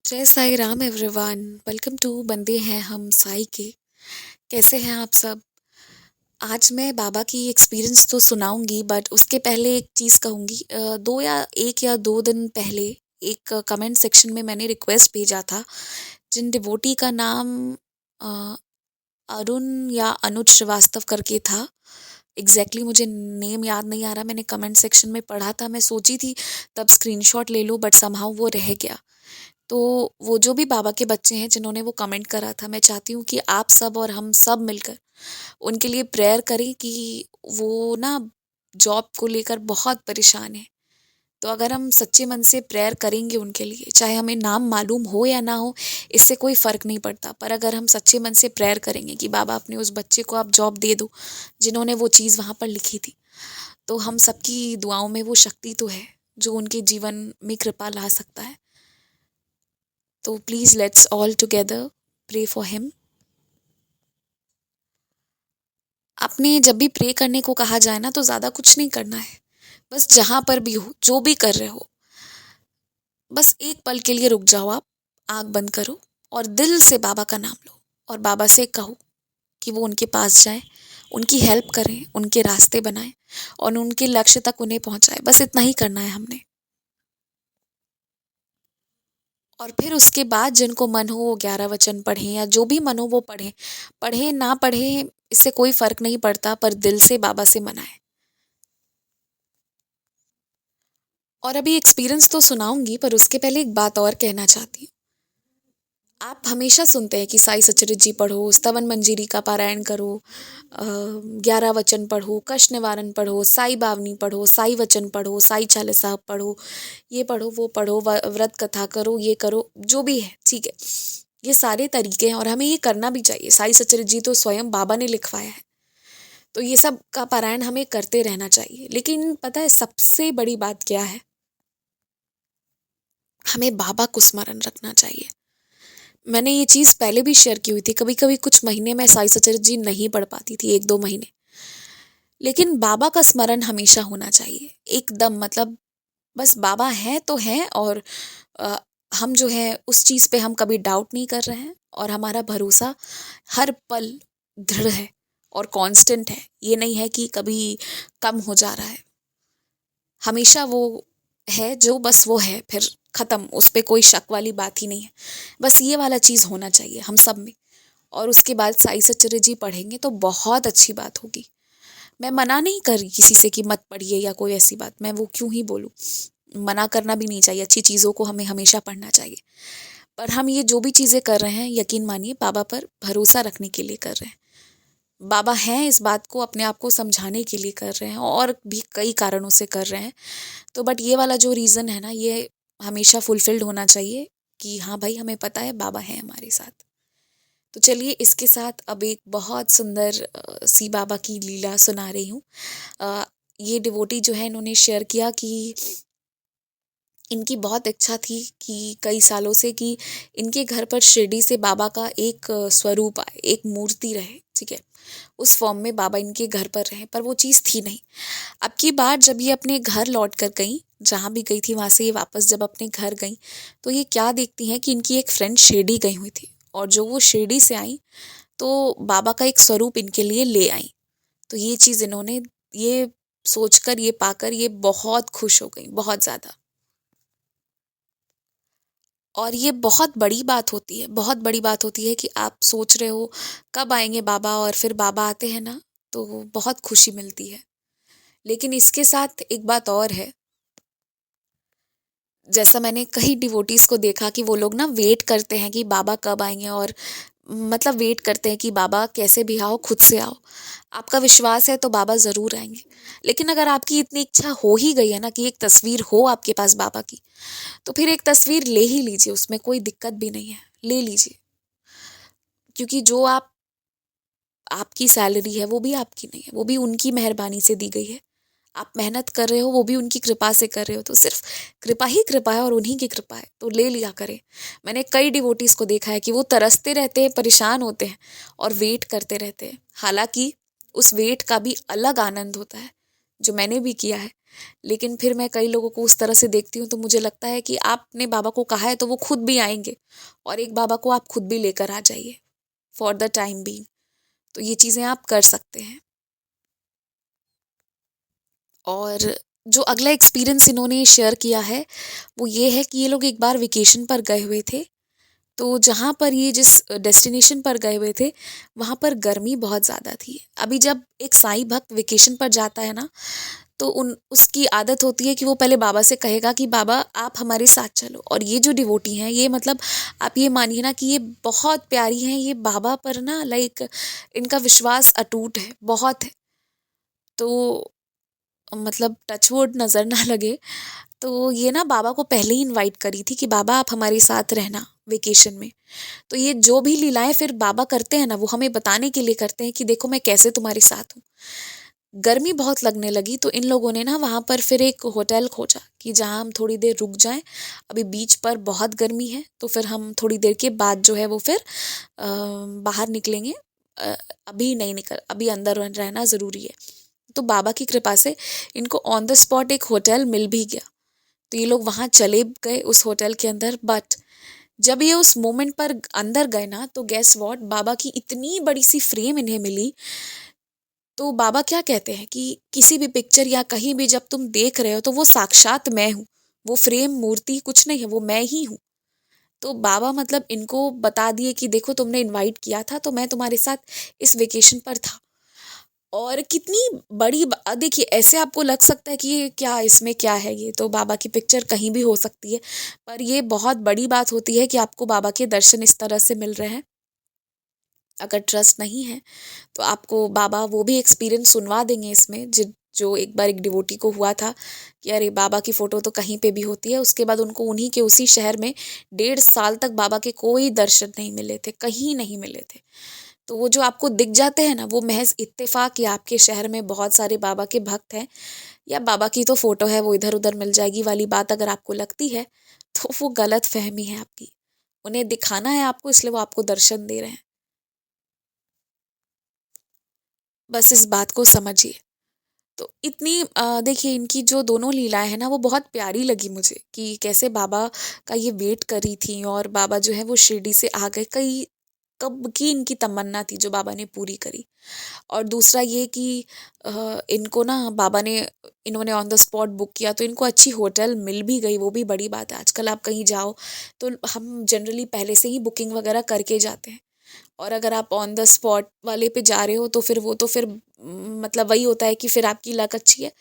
जय Sai Ram everyone. Welcome to बंदे हैं हम साई के। कैसे हैं आप सब? आज मैं बाबा की एक्सपीरियंस तो सुनाऊंगी, बट उसके पहले एक चीज़ कहूँगी। दो या एक या दो दिन पहले एक कमेंट सेक्शन में मैंने रिक्वेस्ट भेजा था, जिन डिवोटी का नाम अ, अरुण या अनुज श्रीवास्तव करके था। मुझे नेम याद नहीं आ रहा। मैंने कमेंट सेक्शन में पढ़ा था, मैं सोची थी तब स्क्रीनशॉट ले लूँ, बट समहाउ वो रह गया। तो वो जो भी बाबा के बच्चे हैं जिन्होंने वो कमेंट करा था, मैं चाहती हूँ कि आप सब और हम सब मिलकर उनके लिए प्रेयर करें कि वो ना जॉब को लेकर बहुत परेशान है। तो अगर हम सच्चे मन से प्रेयर करेंगे उनके लिए, चाहे हमें नाम मालूम हो या ना हो, इससे कोई फ़र्क नहीं पड़ता। पर अगर हम सच्चे मन से प्रेयर करेंगे कि बाबा अपने उस बच्चे को आप जॉब दे दो जिन्होंने वो चीज़ वहाँ पर लिखी थी, तो हम सबकी दुआओं में वो शक्ति तो है जो उनके जीवन में कृपा ला सकता है। तो please let's all together pray for him. आपने जब भी प्रे करने को कहा जाए ना, तो ज़्यादा कुछ नहीं करना है। बस जहाँ पर भी हो, जो भी कर रहे हो, बस एक पल के लिए रुक जाओ। आप आँख बंद करो और दिल से बाबा का नाम लो और बाबा से कहो कि वो उनके पास जाएं, उनकी हेल्प करें, उनके रास्ते बनाएं और उनके लक्ष्य तक उन्हें पहुंचाएं। बस इतना ही करना है हमने। और फिर उसके बाद जिनको मन हो वो 11 वचन पढ़ें, या जो भी मन हो वो पढ़ें। पढ़ें ना पढ़ें इससे कोई फ़र्क नहीं पड़ता, पर दिल से बाबा से मनाएं। और अभी एक्सपीरियंस तो सुनाऊंगी, पर उसके पहले एक बात और कहना चाहती हूँ। आप हमेशा सुनते हैं कि साई सचरित जी पढ़ो, स्तवन मंजीरी का पारायण करो, 11 वचन पढ़ो, कष्ट निवारण पढ़ो, साई बावनी पढ़ो, साई वचन पढ़ो, साई चालीसा पढ़ो, ये पढ़ो, वो पढ़ो, व्रत कथा करो, ये करो, जो भी है ठीक है। ये सारे तरीके हैं और हमें ये करना भी चाहिए। साई सचरित जी तो स्वयं बाबा ने लिखवाया है, तो ये सब का पारायण हमें करते रहना चाहिए। लेकिन पता है सबसे बड़ी बात क्या है? हमें बाबा को स्मरण रखना चाहिए। मैंने ये चीज़ पहले भी शेयर की हुई थी। कभी कभी कुछ महीने में साई सचरित जी नहीं पढ़ पाती थी, एक दो महीने, लेकिन बाबा का स्मरण हमेशा होना चाहिए एकदम। मतलब बस बाबा हैं तो हैं, और अ, हम जो है उस चीज़ पे हम कभी डाउट नहीं कर रहे हैं, और हमारा भरोसा हर पल दृढ़ है और कांस्टेंट है। ये नहीं है कि कभी कम हो जा रहा है। हमेशा वो है जो बस वो है, फिर ख़त्म, उस पे कोई शक वाली बात ही नहीं है। बस ये वाला चीज़ होना चाहिए हम सब में। और उसके बाद साई सचरित जी पढ़ेंगे तो बहुत अच्छी बात होगी। मैं मना नहीं कर रही किसी से कि मत पढ़िए या कोई ऐसी बात, मैं वो क्यों ही बोलूँ। मना करना भी नहीं चाहिए, अच्छी चीज़ों को हमें हमेशा पढ़ना चाहिए। पर हम ये जो भी चीज़ें कर रहे हैं, यकीन मानिए बाबा पर भरोसा रखने के लिए कर रहे हैं। बाबा हैं इस बात को अपने आप को समझाने के लिए कर रहे हैं, और भी कई कारणों से कर रहे हैं। तो बट ये वाला जो रीज़न है ना, ये हमेशा फुलफिल्ड होना चाहिए कि हाँ भाई, हमें पता है बाबा हैं हमारे साथ। तो चलिए इसके साथ अब एक बहुत सुंदर सी बाबा की लीला सुना रही हूँ। अ, ये डिवोटी जो है, इन्होंने शेयर किया कि इनकी बहुत इच्छा थी कि कई सालों से कि इनके घर पर शिरडी से बाबा का एक स्वरूप आए, एक मूर्ति रहे, ठीक है, उस फॉर्म में बाबा इनके घर पर रहे, पर वो चीज़ थी नहीं। अब की बार जब ये अपने घर लौट कर गई, जहाँ भी गई थी वहाँ से ये वापस जब अपने घर गई, तो ये क्या देखती हैं कि इनकी एक फ्रेंड शिरडी गई हुई थी, और जो वो शिरडी से आई तो बाबा का एक स्वरूप इनके लिए ले आई। तो ये चीज़ इन्होंने, ये सोचकर, ये पाकर ये बहुत खुश हो गई, बहुत ज़्यादा। और ये बहुत बड़ी बात होती है, बहुत बड़ी बात होती है कि आप सोच रहे हो कब आएंगे बाबा, और फिर बाबा आते हैं ना, तो बहुत खुशी मिलती है। लेकिन इसके साथ एक बात और है। जैसा मैंने कई डिवोटीज को देखा कि वो लोग ना वेट करते हैं कि बाबा कब आएंगे, और मतलब वेट करते हैं कि बाबा कैसे भी आओ, खुद से आओ। आपका विश्वास है तो बाबा ज़रूर आएंगे। लेकिन अगर आपकी इतनी इच्छा हो ही गई है ना कि एक तस्वीर हो आपके पास बाबा की, तो फिर एक तस्वीर ले ही लीजिए, उसमें कोई दिक्कत भी नहीं है, ले लीजिए। क्योंकि जो आपकी सैलरी है वो भी आपकी नहीं है, वो भी उनकी मेहरबानी से दी गई है। आप मेहनत कर रहे हो वो भी उनकी कृपा से कर रहे हो, तो सिर्फ कृपा ही कृपा है और उन्हीं की कृपा है, तो ले लिया करें। मैंने कई डिवोटीज को देखा है कि वो तरसते रहते हैं, परेशान होते हैं और वेट करते रहते हैं। हालांकि उस वेट का भी अलग आनंद होता है, जो मैंने भी किया है। लेकिन फिर मैं कई लोगों को उस तरह से देखती हूँ तो मुझे लगता है कि आपने बाबा को कहा है तो वो खुद भी आएंगे, और एक बाबा को आप खुद भी लेकर आ जाइए फॉर द टाइम बीइंग। तो ये चीज़ें आप कर सकते हैं। और जो अगला एक्सपीरियंस इन्होंने शेयर किया है वो ये है कि ये लोग एक बार वेकेशन पर गए हुए थे। तो जहाँ पर ये जिस डेस्टिनेशन पर गए हुए थे वहाँ पर गर्मी बहुत ज़्यादा थी। अभी जब एक साईं भक्त वेकेशन पर जाता है ना, तो उन उसकी आदत होती है कि वो पहले बाबा से कहेगा कि बाबा आप हमारे साथ चलो। और ये जो डिवोटी हैं ये मतलब आप ये मानिए ना कि ये बहुत प्यारी हैं, ये बाबा पर ना लाइक इनका विश्वास अटूट है, बहुत है। तो मतलब टचवुड नज़र ना लगे, तो ये ना बाबा को पहले ही इनवाइट करी थी कि बाबा आप हमारे साथ रहना वेकेशन में। तो ये जो भी लीलाएं फिर बाबा करते हैं ना वो हमें बताने के लिए करते हैं कि देखो मैं कैसे तुम्हारे साथ हूँ। गर्मी बहुत लगने लगी तो इन लोगों ने ना वहाँ पर फिर एक होटल खोजा कि जहाँ हम थोड़ी देर रुक जाएं। अभी बीच पर बहुत गर्मी है तो फिर हम थोड़ी देर के बाद जो है वो फिर बाहर निकलेंगे। अ, अभी नहीं निकल, अभी अंदर रहना ज़रूरी है। तो बाबा की कृपा से इनको ऑन द स्पॉट एक होटल मिल भी गया। तो ये लोग वहाँ चले गए उस होटल के अंदर। बट जब ये उस मोमेंट पर अंदर गए ना तो गेस व्हाट, बाबा की इतनी बड़ी सी फ्रेम इन्हें मिली। तो बाबा क्या कहते हैं कि किसी भी पिक्चर या कहीं भी जब तुम देख रहे हो तो वो साक्षात मैं हूँ, वो फ्रेम मूर्ति कुछ नहीं है, वो मैं ही हूँ। तो बाबा मतलब इनको बता दिए कि देखो तुमने इनवाइट किया था तो मैं तुम्हारे साथ इस वेकेशन पर था। और कितनी बड़ी देखिए ऐसे आपको लग सकता है कि ये क्या, इसमें क्या है, ये तो बाबा की पिक्चर कहीं भी हो सकती है। पर ये बहुत बड़ी बात होती है कि आपको बाबा के दर्शन इस तरह से मिल रहे हैं। अगर ट्रस्ट नहीं है तो आपको बाबा वो भी एक्सपीरियंस सुनवा देंगे इसमें, जो एक बार एक डिवोटी को हुआ था कि अरे बाबा की फ़ोटो तो कहीं पे भी होती है। उसके बाद उनको उन्हीं के उसी शहर में 1.5 साल तक बाबा के कोई दर्शन नहीं मिले थे, कहीं नहीं मिले थे। तो वो जो आपको दिख जाते हैं ना वो महज इत्तेफाक या आपके शहर में बहुत सारे बाबा के भक्त हैं या बाबा की तो फ़ोटो है वो इधर उधर मिल जाएगी वाली बात अगर आपको लगती है तो वो गलत फहमी है आपकी। उन्हें दिखाना है आपको, इसलिए वो आपको दर्शन दे रहे हैं। बस इस बात को समझिए। तो इतनी देखिए इनकी जो दोनों लीलाएं हैं ना वो बहुत प्यारी लगी मुझे कि कैसे बाबा का ये वेट करी थी और बाबा जो है वो शिरडी से आ गए। कई कब की इनकी तमन्ना थी जो बाबा ने पूरी करी। और दूसरा ये कि इनको ना बाबा ने, इन्होंने ऑन द स्पॉट बुक किया तो इनको अच्छी होटल मिल भी गई, वो भी बड़ी बात है। आजकल आप कहीं जाओ तो हम जनरली पहले से ही बुकिंग वगैरह करके जाते हैं। और अगर आप ऑन द स्पॉट वाले पे जा रहे हो तो फिर वो तो फिर मतलब वही होता है कि फिर आपकी लक अच्छी है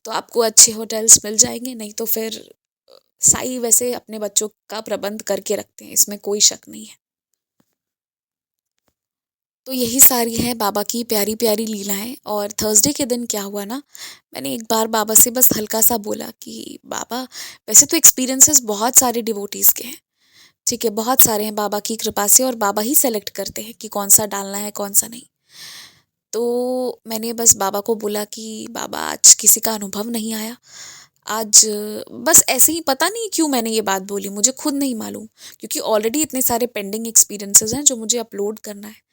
तो आपको अच्छे होटल्स मिल जाएंगे, नहीं तो फिर साई वैसे अपने बच्चों का प्रबंध करके रखते हैं, इसमें कोई शक नहीं है। तो यही सारी हैं बाबा की प्यारी प्यारी लीलाएं। और थर्सडे के दिन क्या हुआ ना, मैंने एक बार बाबा से बस हल्का सा बोला कि बाबा वैसे तो एक्सपीरियंसेस बहुत सारे डिवोटीज़ के हैं, ठीक है, बहुत सारे हैं बाबा की कृपा से, और बाबा ही सेलेक्ट करते हैं कि कौन सा डालना है कौन सा नहीं। तो मैंने बस बाबा को बोला कि बाबा आज किसी का अनुभव नहीं आया आज। बस ऐसे ही पता नहीं क्यों मैंने ये बात बोली, मुझे खुद नहीं मालूम, क्योंकि ऑलरेडी इतने सारे पेंडिंग एक्सपीरियंसेस हैं जो मुझे अपलोड करना है।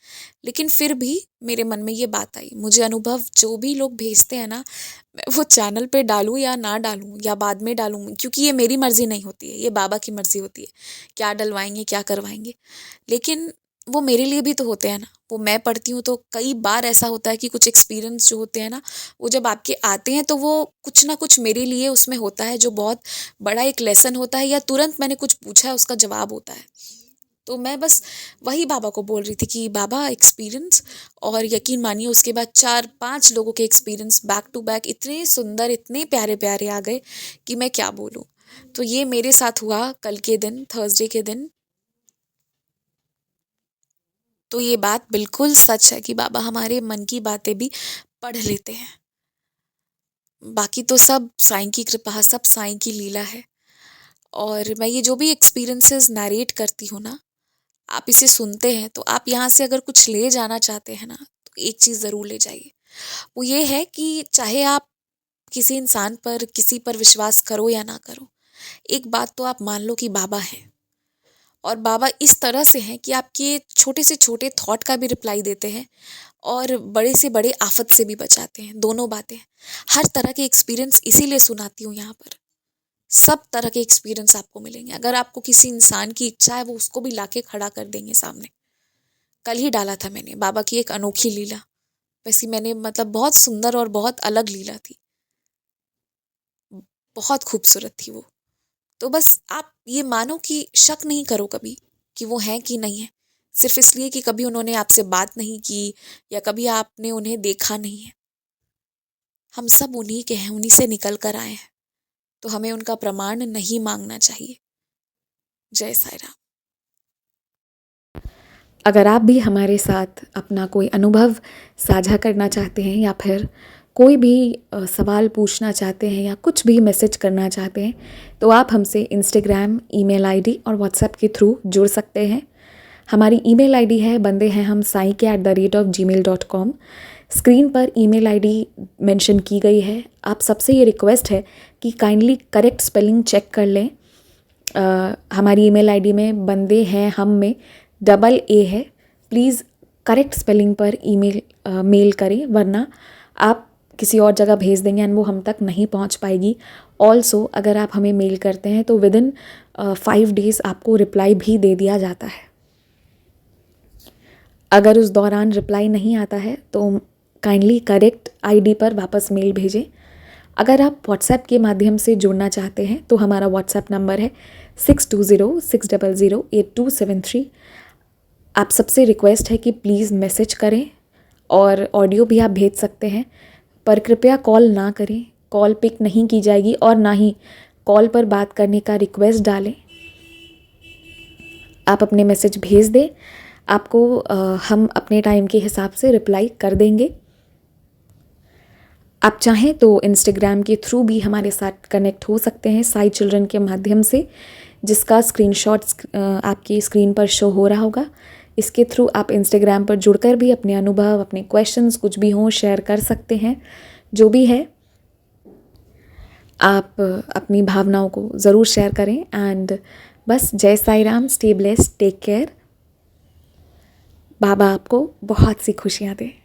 लेकिन फिर भी मेरे मन में ये बात आई, मुझे अनुभव जो भी लोग भेजते हैं ना मैं वो चैनल पे डालूं या ना डालूं या बाद में डालूं, क्योंकि ये मेरी मर्जी नहीं होती है, ये बाबा की मर्जी होती है क्या डलवाएंगे क्या करवाएंगे। लेकिन वो मेरे लिए भी तो होते हैं ना, वो मैं पढ़ती हूँ तो कई बार ऐसा होता है कि कुछ एक्सपीरियंस जो होते हैं ना वो जब आपके आते हैं तो वो कुछ ना कुछ मेरे लिए उसमें होता है जो बहुत बड़ा एक लेसन होता है, या तुरंत मैंने कुछ पूछा है उसका जवाब होता है। तो मैं बस वही बाबा को बोल रही थी कि बाबा एक्सपीरियंस, और यकीन मानिए उसके बाद 4-5 लोगों के एक्सपीरियंस बैक टू बैक इतने सुंदर इतने प्यारे प्यारे आ गए कि मैं क्या बोलूँ। तो ये मेरे साथ हुआ कल के दिन, थर्सडे के दिन। तो ये बात बिल्कुल सच है कि बाबा हमारे मन की बातें भी पढ़ लेते हैं। बाकी तो सब साईं की कृपा, सब साईं की लीला है। और मैं ये जो भी एक्सपीरियंसेस नरेट करती हूँ ना, आप इसे सुनते हैं तो आप यहाँ से अगर कुछ ले जाना चाहते हैं ना तो एक चीज़ ज़रूर ले जाइए। वो ये है कि चाहे आप किसी इंसान पर किसी पर विश्वास करो या ना करो, एक बात तो आप मान लो कि बाबा है। और बाबा इस तरह से हैं कि आपके छोटे से छोटे थॉट का भी रिप्लाई देते हैं और बड़े से बड़े आफत से भी बचाते हैं, दोनों बातें। हर तरह के एक्सपीरियंस इसीलिए सुनाती हूँ यहाँ पर। सब तरह के एक्सपीरियंस आपको मिलेंगे। अगर आपको किसी इंसान की इच्छा है, वो उसको भी लाके खड़ा कर देंगे सामने। कल ही डाला था मैंने बाबा की एक अनोखी लीला, वैसी मैंने मतलब बहुत सुंदर और बहुत अलग लीला थी, बहुत खूबसूरत थी वो। तो बस आप ये मानो कि शक नहीं करो कभी कि वो हैं कि नहीं है, सिर्फ इसलिए कि कभी उन्होंने आपसे बात नहीं की या कभी आपने उन्हें देखा नहीं है। हम सब उन्हीं के हैं, उन्हीं से निकल कर आए हैं, तो हमें उनका प्रमाण नहीं मांगना चाहिए। जय साई राम। अगर आप भी हमारे साथ अपना कोई अनुभव साझा करना चाहते हैं या फिर कोई भी सवाल पूछना चाहते हैं या कुछ भी मैसेज करना चाहते हैं, तो आप हमसे इंस्टाग्राम, ईमेल आईडी और व्हाट्सएप के थ्रू जुड़ सकते हैं। हमारी ईमेल आईडी है bandehaihamsai@gmail.com। स्क्रीन पर ईमेल आईडी मेंशन की गई है। आप सबसे ये रिक्वेस्ट है कि काइंडली करेक्ट स्पेलिंग चेक कर लें। हमारी ईमेल आईडी में बंदे हैं हम में डबल ए है। प्लीज़ करेक्ट स्पेलिंग पर मेल करें, वरना आप किसी और जगह भेज देंगे एंड वो हम तक नहीं पहुंच पाएगी। ऑल्सो अगर आप हमें मेल करते हैं तो विदिन 5 डेज़ आपको रिप्लाई भी दे दिया जाता है। अगर उस दौरान रिप्लाई नहीं आता है तो काइंडली करेक्ट आईडी पर वापस मेल भेजें। अगर आप व्हाट्सएप के माध्यम से जुड़ना चाहते हैं तो हमारा व्हाट्सएप नंबर है 6206008273। आप सबसे रिक्वेस्ट है कि प्लीज़ मैसेज करें और ऑडियो भी आप भेज सकते हैं, पर कृपया कॉल ना करें। कॉल पिक नहीं की जाएगी और ना ही कॉल पर बात करने का रिक्वेस्ट डालें। आप अपने मैसेज भेज दें, आपको हम अपने टाइम के हिसाब से रिप्लाई कर देंगे। आप चाहें तो इंस्टाग्राम के थ्रू भी हमारे साथ कनेक्ट हो सकते हैं, साई चिल्ड्रन के माध्यम से, जिसका स्क्रीनशॉट आपकी स्क्रीन पर शो हो रहा होगा। इसके थ्रू आप इंस्टाग्राम पर जुड़कर भी अपने अनुभव, अपने क्वेश्चंस कुछ भी हों शेयर कर सकते हैं। जो भी है, आप अपनी भावनाओं को ज़रूर शेयर करें। एंड बस जय Sai Ram, stay blessed, take care. बाबा आपको बहुत सी खुशियाँ दें।